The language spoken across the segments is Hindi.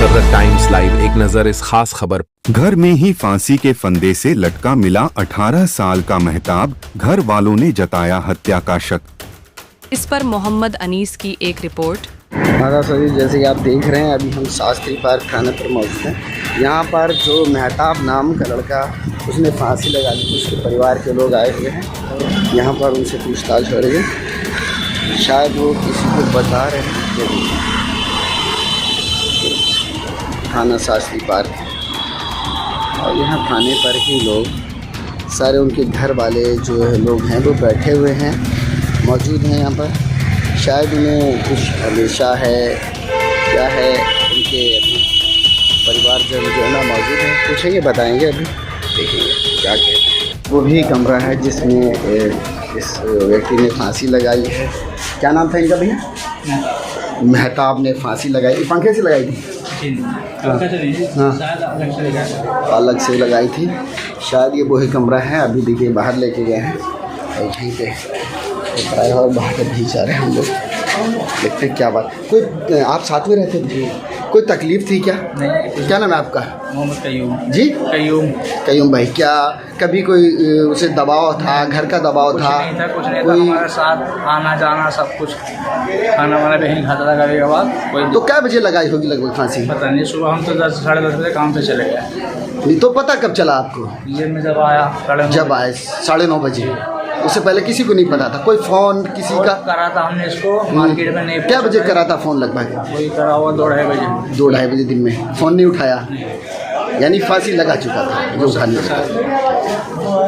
मसर्रत टाइम्स लाइव, एक नजर इस खास खबर। घर में ही फांसी के फंदे से लटका मिला 18 साल का महताब, घर वालों ने जताया हत्या का शक। इस पर मोहम्मद अनीस की एक रिपोर्ट। हाँ सर, जैसे कि आप देख रहे हैं, अभी हम शास्त्री पार्क थाने पर मौजूद हैं। यहाँ पर जो महताब नाम का लड़का, उसने फांसी लगा ली, उसके परिवार के लोग आए हुए हैं। यहाँ पर उनसे पूछताछ हो रही है, शायद वो किसी को बता रहे हैं। थाना शास्त्री पार्क, और यहाँ थाने पर ही लोग सारे उनके घर वाले जो है लोग हैं वो बैठे हुए हैं, मौजूद हैं यहाँ पर। शायद उन्हें कुछ हमेशा है क्या है, उनके अभी परिवारजन जो है ना मौजूद हैं, कुछ है ये बताएंगे। अभी देखेंगे क्या कहते हैं। वो भी कमरा है जिसमें इस व्यक्ति ने फांसी लगाई है। क्या नाम था इनका भैया? महताब ने फांसी लगाई, पंखे से लगाई थी? हाँ, अलग से लगाई थी। शायद ये वही कमरा है। अभी देखिए बाहर लेके गए हैं और यहीं पे और बाहर भी जा रहे हैं हम लोग। देखते हैं क्या बात। कोई आप साथ में रहते थे? कोई तकलीफ़ थी क्या? नहीं। क्या नाम है आपका? मोहम्मद कयूम। जी कयूम भाई। क्या कभी कोई उसे दबाव था, घर का दबाव था? कुछ नहीं था, हमारे साथ आना जाना सब कुछ, खाना वाना भी नहीं खाता था कभी कभार। कोई तो क्या बजे लगाई होगी लगभग फांसी? पता नहीं, सुबह हम तो 10 साढ़े 10 बजे काम पे चले गए। नहीं तो पता कब चला आपको? ये में जब आया जब आए 9:30 बजे। उससे पहले किसी को नहीं पता था? कोई फ़ोन किसी का करा था हमने इसको मार्केट में। नहीं, क्या बजे करा था फ़ोन? लगभग वही करा हुआ 2-2:30 बजे। 2-2:30 बजे दिन में फ़ोन नहीं उठाया, यानी फांसी लगा चुका था जो खाने।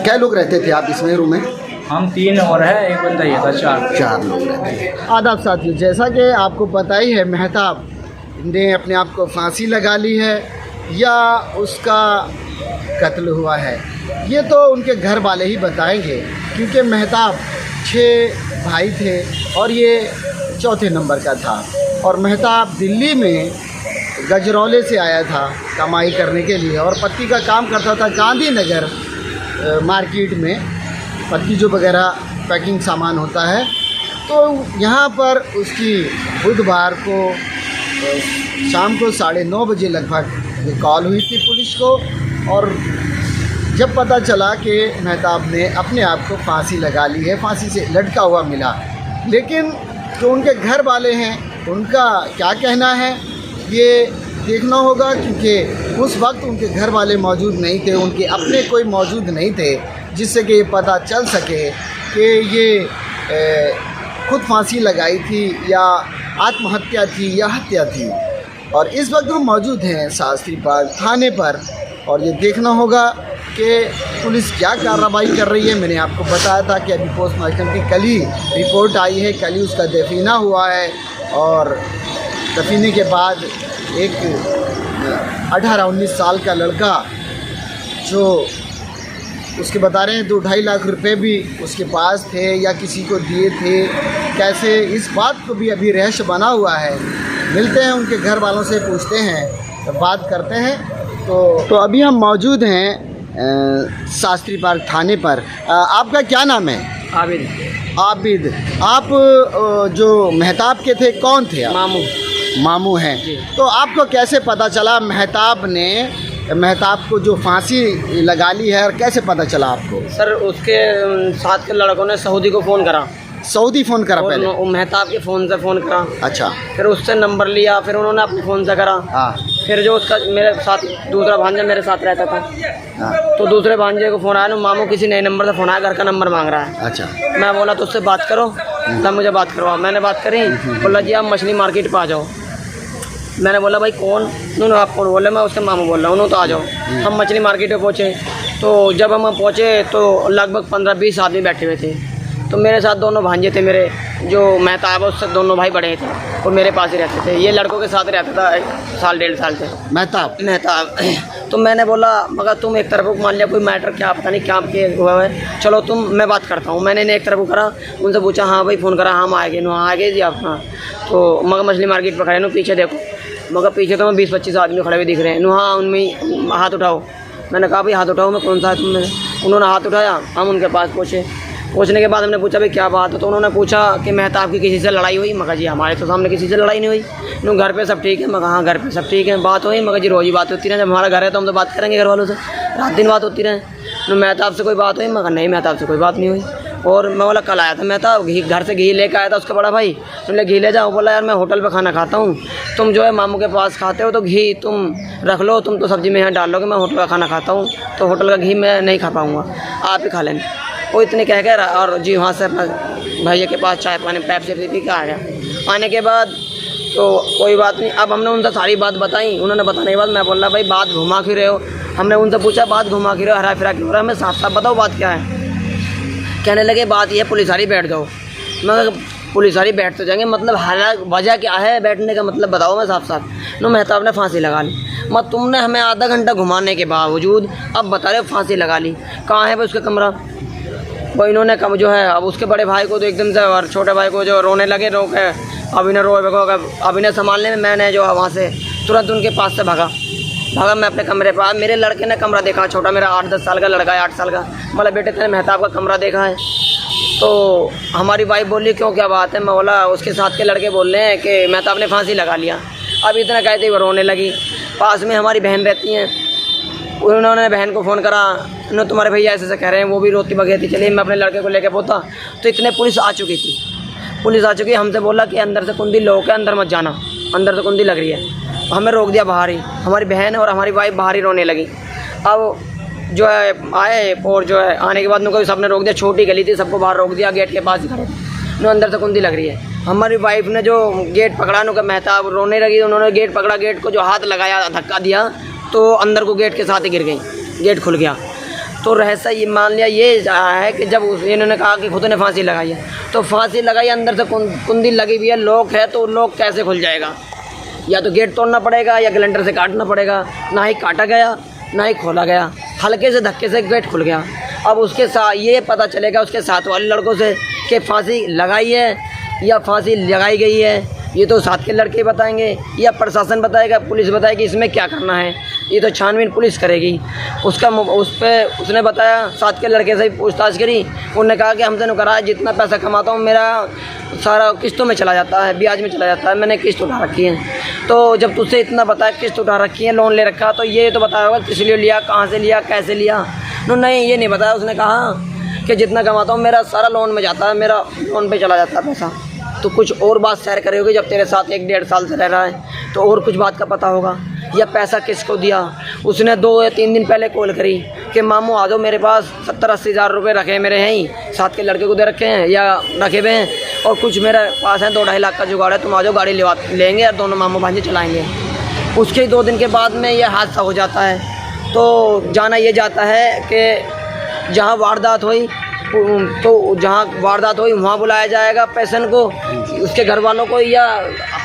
क्या लोग रहते थे आप इसमें रूम में? हम 3 और है, एक बंदा ये था, 4 लोग रहते थे। आदाब साथियों, जैसा कि आपको पता ही है, महताब ने अपने आप को फांसी लगा ली है या उसका कत्ल हुआ है, ये तो उनके घर वाले ही बताएंगे, क्योंकि महताब 6 भाई थे और ये चौथे नंबर का था। और महताब दिल्ली में गजरौले से आया था कमाई करने के लिए, और पत्ती का काम करता था गांधीनगर मार्केट में, पत्ती जो वगैरह पैकिंग सामान होता है। तो यहाँ पर उसकी बुधवार को शाम को 9:30 बजे लगभग कॉल हुई थी पुलिस को, और जब पता चला कि महताब ने अपने आप को फांसी लगा ली है, फांसी से लटका हुआ मिला। लेकिन जो उनके घर वाले हैं उनका क्या कहना है ये देखना होगा, क्योंकि उस वक्त उनके घर वाले मौजूद नहीं थे, उनके अपने कोई मौजूद नहीं थे जिससे कि ये पता चल सके कि ये खुद फांसी लगाई थी या आत्महत्या थी या हत्या थी। और इस वक्त हम मौजूद हैं शास्त्री पार्क थाने पर, और ये देखना होगा कि पुलिस क्या कार्रवाई कर रही है। मैंने आपको बताया था कि अभी पोस्टमार्टम की कल ही रिपोर्ट आई है, कल ही उसका दफीना हुआ है, और दफीने के बाद एक 18-19 साल का लड़का जो उसके बता रहे हैं 2-2.5 लाख रुपए भी उसके पास थे या किसी को दिए थे, कैसे, इस बात को भी अभी रहस्य बना हुआ है। मिलते हैं उनके घर वालों से, पूछते हैं, तो बात करते हैं। तो अभी हम मौजूद हैं शास्त्री पार्क थाने पर। आपका क्या नाम है? आबिद। आप जो महताब के थे कौन थे आप? मामू हैं। तो आपको कैसे पता चला महताब को जो फांसी लगा ली है, और कैसे पता चला आपको? सर, उसके साथ के लड़कों ने सऊदी को फ़ोन करा। सऊदी फ़ोन करा पहले? महताब के फ़ोन से फ़ोन करा। अच्छा। फिर उससे नंबर लिया, फिर उन्होंने अपने फ़ोन से करा। हाँ। फिर जो उसका मेरे साथ दूसरा भांजा मेरे साथ रहता था। हाँ। तो दूसरे भांजे को फ़ोन आया ना, मामू किसी नए नंबर से फ़ोन आया, घर का नंबर मांग रहा है। अच्छा। मैं बोला तो उससे बात करो, तब मुझे बात करवाओ। मैंने बात करी, बोला जी आप मछली मार्केट पर आ जाओ। मैंने बोला भाई कौन? उन्होंने आप कौन बोले? मैं उसके मामू बोल रहा हूँ। उन्होंने तो आ जाओ। हम मछली मार्केट में पहुँचे, तो जब हम पहुँचे तो लगभग 15-20 आदमी बैठे हुए थे। तो मेरे साथ दोनों भांजे थे मेरे, जो महताब उससे दोनों भाई बड़े थे, वो मेरे पास ही रहते थे। ये लड़कों के साथ रहता था 1-1.5 साल से। महताब। तो मैंने बोला मगर तुम एक तरफ को मान लिया, कोई मैटर क्या पता नहीं क्या हुआ है, चलो मैं बात करता हूँ। मैंने एक तरफ को करा, उनसे पूछा हाँ भाई फ़ोन करा, हम आएंगे ना, आगे जी आप। हाँ। तो मगर मछली मार्केट पर खड़े नो, पीछे देखो, मगर पीछे तो मैं 20-25 आदमी खड़े हुए दिख रहे हैं। हाँ, उनमें हाथ उठाओ। मैंने कहा भाई हाथ उठाओ, मैं कौन सा है तुमने? उन्होंने हाथ उठाया, हम उनके पास पहुँचे। पूछने के बाद हमने पूछा भाई क्या बात है, तो उन्होंने पूछा कि मेहताब की किसी से लड़ाई हुई। मगर जी हमारे तो सामने किसी से लड़ाई नहीं हुई। नो घर पे सब ठीक है? मगर हाँ घर पे सब ठीक है। बात हुई? मगर जी रोज़ ही बात होती रहे, जब हमारा घर है तो हम तो बात करेंगे घर वालों से, रात दिन बात होती रहे। नो मेहताब से कोई बात हुई? मगर नहीं मेहताब से कोई बात नहीं हुई। और मैं बोला कल आया था मेहताब, घी घर से घी लेकर आया था उसका बड़ा भाई, तुमने घी ले जाओ। बोला यार मैं होटल पे खाना खाता हूँ, तुम जो है मामू के पास खाते हो तो घी तुम रख लो, तुम तो सब्ज़ी में यहाँ डाल लोगे, मैं होटल का खाना खाता हूँ तो होटल का घी मैं नहीं खा पाऊँगा, आप ही खा लेना। वो इतने कह कर और जी वहाँ से अपना भैया के पास चाय पानी पैप से पी के आ गया। आने के बाद तो कोई बात नहीं, अब हमने उनसे सारी बात बताई। उन्होंने बताने के बाद मैं बोल रहा भाई बात घुमा फिर रहे हो। हमने उनसे पूछा बात घुमा फिर रहे हो, हरा फिरा क्यों रहा है, हमें साफ साफ बताओ बात क्या है। कहने लगे बात ये पुलिस वाली बैठ जाओ। मगर पुलिस वाली बैठ तो जाएंगे, मतलब हालात वजह क्या है बैठने का, मतलब बताओ मैं साफ साफ। नो मेहताब ने फांसी लगा ली। मत तुमने हमें आधा घंटा घुमाने के बावजूद अब बता रहे हो फांसी लगा ली। कहाँ है भाई उसका कमरा? वो इन्होंने कम जो है अब उसके बड़े भाई को तो एकदम से और छोटे भाई को जो रोने लगे, रो के अब इन्हें अब इन्हें संभालने में मैंने जो है वहाँ से तुरंत उनके पास से भागा मैं अपने कमरे पर। मेरे लड़के ने कमरा देखा, छोटा मेरा 8-10 साल का लड़का है, 8 साल का। बोला बेटे तेरे मेहताब का कमरा देखा है? तो हमारी वाइफ बोली क्यों क्या बात है? मैं बोला उसके साथ के लड़के बोल रहे हैं कि मेहताब ने फांसी लगा लिया। अब इतना कहते ही वो रोने लगी। पास में हमारी बहन रहती हैं, उन्होंने बहन को फ़ोन करा, न तुम्हारे भैया ऐसे कह रहे हैं, वो भी रोती बगैर थी। चलिए मैं अपने लड़के को लेकर पहुँचा तो इतने पुलिस आ चुकी थी। पुलिस आ चुकी, हमसे बोला कि अंदर से कुंडी लोग है, अंदर मत जाना, अंदर से कुंडी लग रही है। हमें रोक दिया बाहर ही। हमारी बहन और हमारी वाइफ बाहर ही रोने लगी। अब जो है आए और जो है आने के बाद उनको सबने रोक दिया। छोटी गली थी, सबको बाहर रोक दिया, गेट के पास ही खड़े। नो अंदर से कुंडी लग रही है। हमारी वाइफ ने जो गेट पकड़ा, नो का मेहताब रोने लगी, उन्होंने गेट पकड़ा, गेट को जो हाथ लगाया धक्का दिया तो अंदर को गेट के साथ ही गिर गई, गेट खुल गया। तो रहस्य ये मान लिया ये है कि जब इन्होंने कहा कि खुद ने फांसी लगाई है, तो फांसी लगाई, अंदर से कुंडी लगी हुई है, लॉक है, तो लॉक कैसे खुल जाएगा? या तो गेट तोड़ना पड़ेगा या ग्लैंडर से काटना पड़ेगा। ना ही काटा गया ना ही खोला गया, हल्के से धक्के से गेट खुल गया। अब उसके साथ ये पता चलेगा उसके साथ वाले लड़कों से कि फांसी लगाई है या फांसी लगाई गई है, ये तो साथ के लड़के बताएंगे या प्रशासन बताएगा, पुलिस बताएगी इसमें क्या करना है, ये तो छानबीन पुलिस करेगी। उसने बताया, साथ के लड़के से ही पूछताछ करी। उन्होंने कहा कि हमसे करा है, जितना पैसा कमाता हूँ मेरा सारा किस्तों में चला जाता है, ब्याज में चला जाता है, मैंने किस्त उठा रखी है। तो जब तुझसे इतना बताया किस्त उठा रखी है, लोन ले रखा, तो ये तो बताया होगा किस लिए लिया, कहाँ से लिया, कैसे लिया। नहीं ये नहीं बताया। उसने कहा कि जितना कमाता हूँ मेरा सारा लोन में जाता है, मेरा लोन पे चला जाता है पैसा। तो कुछ और बात शेयर करे होगी, जब तेरे साथ 1-1.5 साल से रह रहा है तो और कुछ बात का पता होगा। या पैसा किसको दिया? उसने 2 या 3 दिन पहले कॉल करी कि मामू आ जाओ, मेरे पास 70-80 हज़ार रुपये रखे हैं मेरे, हैं ही साथ के लड़के को दे रखे हैं या रखे हुए हैं, और कुछ मेरे पास है 2-2.5 लाख का जुगाड़ है, तुम आ जाओ, गाड़ी लेंगे और दोनों मामू भांजे चलाएँगे। उसके 2 दिन के बाद में यह हादसा हो जाता है। तो जाना ये जाता है कि जहाँ वारदात हुई वहाँ बुलाया जाएगा पेशेंट को, उसके घर वालों को, या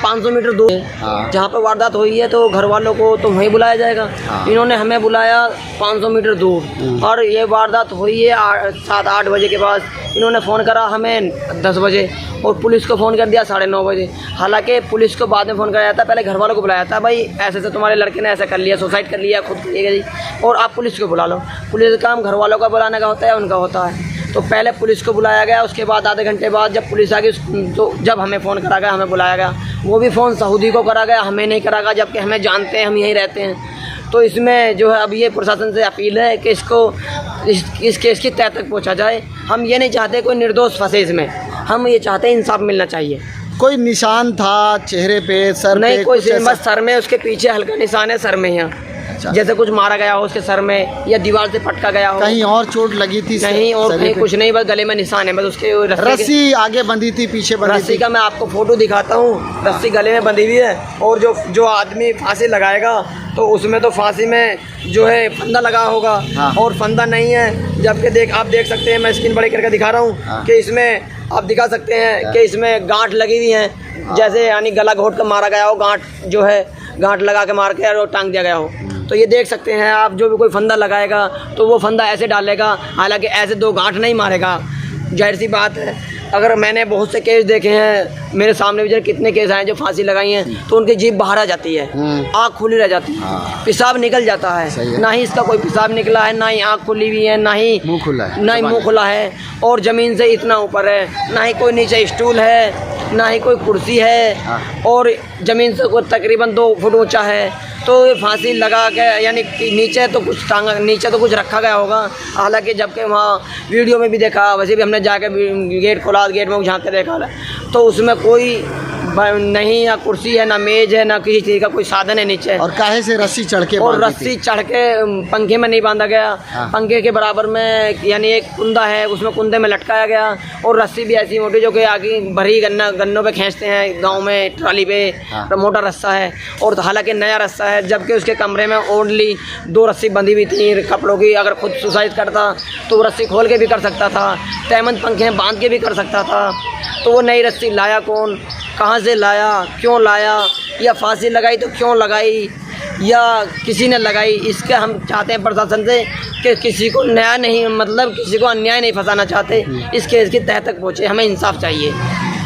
500 मीटर दूर जहाँ पर वारदात हुई है तो घर वालों को तो वहीं बुलाया जाएगा। इन्होंने हमें बुलाया 500 मीटर दूर, और ये वारदात हुई है 7-8 बजे के बाद। इन्होंने फ़ोन करा हमें 10 बजे और पुलिस को फ़ोन कर दिया 9:30 बजे। हालांकि पुलिस को बाद में फ़ोन कराया था, पहले घर वालों को बुलाया था, भाई ऐसे से तुम्हारे लड़के ने ऐसा कर लिया, सुसाइड कर लिया, खुद जी, और आप पुलिस को बुला लो। पुलिस का काम घर वालों का बुलाने का होता है, उनका होता है। तो पहले पुलिस को बुलाया गया, उसके बाद आधे घंटे बाद जब पुलिस आ गई तो जब हमें फ़ोन करा गया, हमें बुलाया गया। वो भी फ़ोन सऊदी को करा गया, हमें नहीं करा गया, जबकि हमें जानते हैं, हम यहीं रहते हैं। तो इसमें जो है अब ये प्रशासन से अपील है कि इस केस की तह तक पहुंचा जाए। हम ये नहीं चाहते कोई निर्दोष फंसे इसमें, हम ये चाहते हैं इंसाफ मिलना चाहिए। कोई निशान था चेहरे पे, सर नहीं पे? कोई बस सर में, उसके पीछे हल्का निशान है सर में यहाँ, जैसे कुछ मारा गया हो उसके सर में या दीवार से पटका गया हो। कहीं और चोट लगी थी? कहीं और कहीं कुछ नहीं, बस गले में निशान है, बस उसके रस्सी आगे बंधी थी, पीछे बंधी रस्सी का मैं आपको फोटो दिखाता हूँ। रस्सी गले में बंधी हुई है, और जो आदमी फांसी लगाएगा तो उसमें तो फांसी में जो है फंदा लगा होगा। हाँ। और फंदा नहीं है, जबकि आप देख सकते हैं, मैं स्क्रीन बड़ी करके दिखा रहा हूँ। हाँ। कि इसमें आप दिखा सकते हैं कि इसमें गांठ लगी हुई हैं, जैसे यानी गला घोट कर मारा गया हो, गांठ जो है गांठ लगा के मार के और टांग दिया गया हो। तो ये देख सकते हैं आप, जो भी कोई फंदा लगाएगा तो वो फंदा ऐसे डालेगा, हालांकि ऐसे 2 गांठ नहीं मारेगा, जाहिर सी बात है। अगर मैंने बहुत से केस देखे हैं, मेरे सामने भी कितने केस आए जो फांसी लगाई हैं तो उनकी जीभ बाहर आ जाती है, आँख खुली रह जाती है, पेशाब निकल जाता है, ना ही इसका कोई पेशाब निकला है, ना ही आँख खुली हुई है, ना ही मुंह खुला है, ना ही मुंह खुला है, और ज़मीन से इतना ऊपर है, ना ही कोई नीचे स्टूल है, ना ही कोई कुर्सी है, और ज़मीन से कोई तकरीबन 2 फुट ऊंचा है। तो ये फांसी लगा के यानी कि नीचे तो कुछ टांगा, नीचे तो कुछ रखा गया होगा, हालांकि जबकि वहाँ वीडियो में भी देखा, वैसे भी हमने जाके गेट खोला, गेट में झाँक के देखा तो उसमें कोई नहीं, ना कुर्सी है, ना मेज है, ना किसी चीज़ का कोई साधन है नीचे। और काहे से रस्सी चढ़ के और बांधी थी? रस्सी चढ़ के पंखे में नहीं बांधा गया, पंखे के बराबर में यानी एक कुंदा है, उसमें कुंदे में लटकाया गया, और रस्सी भी ऐसी मोटी जो कि आगे भरी गन्नों पे खींचते हैं गांव में ट्राली पे, मोटा रस्सा है, और हालांकि नया रस्सा है, जबकि उसके कमरे में ओनली 2 रस्सी बंधी हुई थी कपड़ों की। अगर खुद सुसाइड करता तो रस्सी खोल के भी कर सकता था, तहमंद पंखे बांध के भी कर सकता था। तो वो नई रस्सी लाया कौन, कहाँ से लाया, क्यों लाया, या फांसी लगाई तो क्यों लगाई, या किसी ने लगाई, इसके हम चाहते हैं प्रशासन से कि किसी को न्याय नहीं, मतलब किसी को अन्याय नहीं फंसाना चाहते, इस केस की तह तक पहुँचे। हमें इंसाफ चाहिए,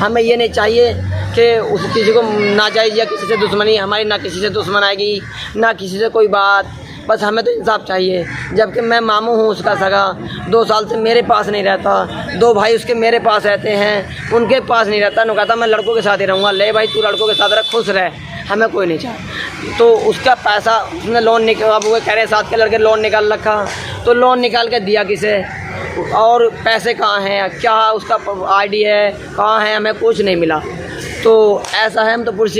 हमें ये नहीं चाहिए कि उस किसी को नाजायज़ या किसी से दुश्मनी, हमारी ना किसी से दुश्मन आएगी, ना किसी से कोई बात, बस हमें तो इंसाफ चाहिए। जबकि मैं मामू हूँ उसका सगा, 2 साल से मेरे पास नहीं रहता, 2 भाई उसके मेरे पास रहते हैं, उनके पास नहीं रहता। उन्होंने कहा था मैं लड़कों के साथ ही रहूँगा, ले भाई तू लड़कों के साथ रह, खुश रह, हमें कोई नहीं चाहिए। तो उसका पैसा उसने लोन निकाल, अब वो कह रहे साथ के लड़के लोन निकाल रखा, तो लोन निकाल के दिया किसे, और पैसे कहाँ हैं, क्या उसका ID है, कहाँ है, हमें कुछ नहीं मिला। तो ऐसा है, हम तो पुलिस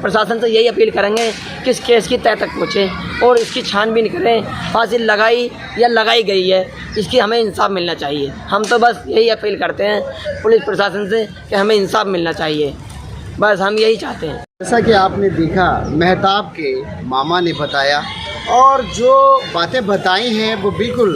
प्रशासन से यही अपील करेंगे कि इस केस की तह तक पहुँचे और इसकी छानबीन करें, फांसी लगाई या लगाई गई है, इसकी हमें इंसाफ मिलना चाहिए। हम तो बस यही अपील करते हैं पुलिस प्रशासन से कि हमें इंसाफ मिलना चाहिए, बस हम यही चाहते हैं। जैसा कि आपने देखा, मेहताब के मामा ने बताया, और जो बातें बताई हैं वो बिल्कुल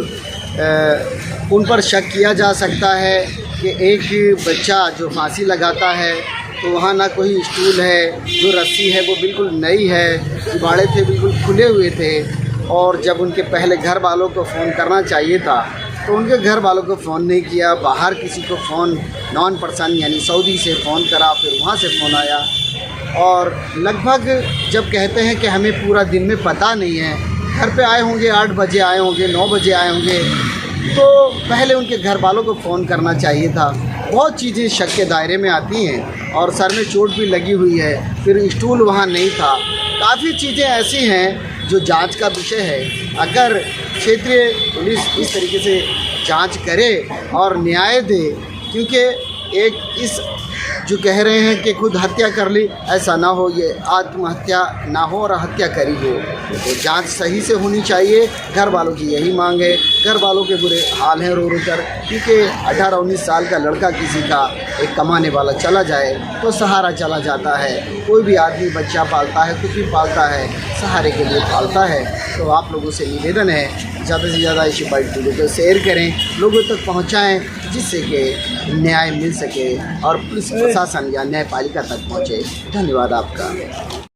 उन पर शक किया जा सकता है कि एक बच्चा जो फांसी लगाता है तो वहाँ ना कोई स्टूल है, जो रस्सी है वो बिल्कुल नई है, जुबाड़े थे बिल्कुल खुले हुए थे, और जब उनके पहले घर वालों को फ़ोन करना चाहिए था तो उनके घर वालों को फ़ोन नहीं किया, बाहर किसी को फ़ोन नॉन पर्सन यानी सऊदी से फ़ोन करा, फिर वहाँ से फ़ोन आया, और लगभग जब कहते हैं कि हमें पूरा दिन में पता नहीं है, घर पे आए होंगे 8 बजे आए होंगे, 9 बजे आए होंगे, तो पहले उनके घर वालों को फ़ोन करना चाहिए था। बहुत चीज़ें शक के दायरे में आती हैं, और सर में चोट भी लगी हुई है, फिर स्टूल वहाँ नहीं था, काफ़ी चीज़ें ऐसी हैं जो जांच का विषय है। अगर क्षेत्रीय पुलिस इस तरीके से जांच करे और न्याय दे, क्योंकि एक इस जो कह रहे हैं कि खुद हत्या कर ली, ऐसा ना हो, ये आत्महत्या ना हो और हत्या करी हो, तो जांच सही से होनी चाहिए। घर वालों की यही मांग है, घर वालों के बुरे हाल हैं रो रो कर, क्योंकि 18-19 साल का लड़का किसी का एक कमाने वाला चला जाए तो सहारा चला जाता है। कोई भी आदमी बच्चा पालता है, कुछ भी पालता है, सहारे के लिए पालता है। तो आप लोगों से निवेदन है, ज़्यादा से ज़्यादा इस वीडियो को शेयर करें, लोगों तक पहुंचाएं, जिससे कि न्याय मिल सके और पुलिस प्रशासन या न्यायपालिका तक पहुंचे। धन्यवाद आपका।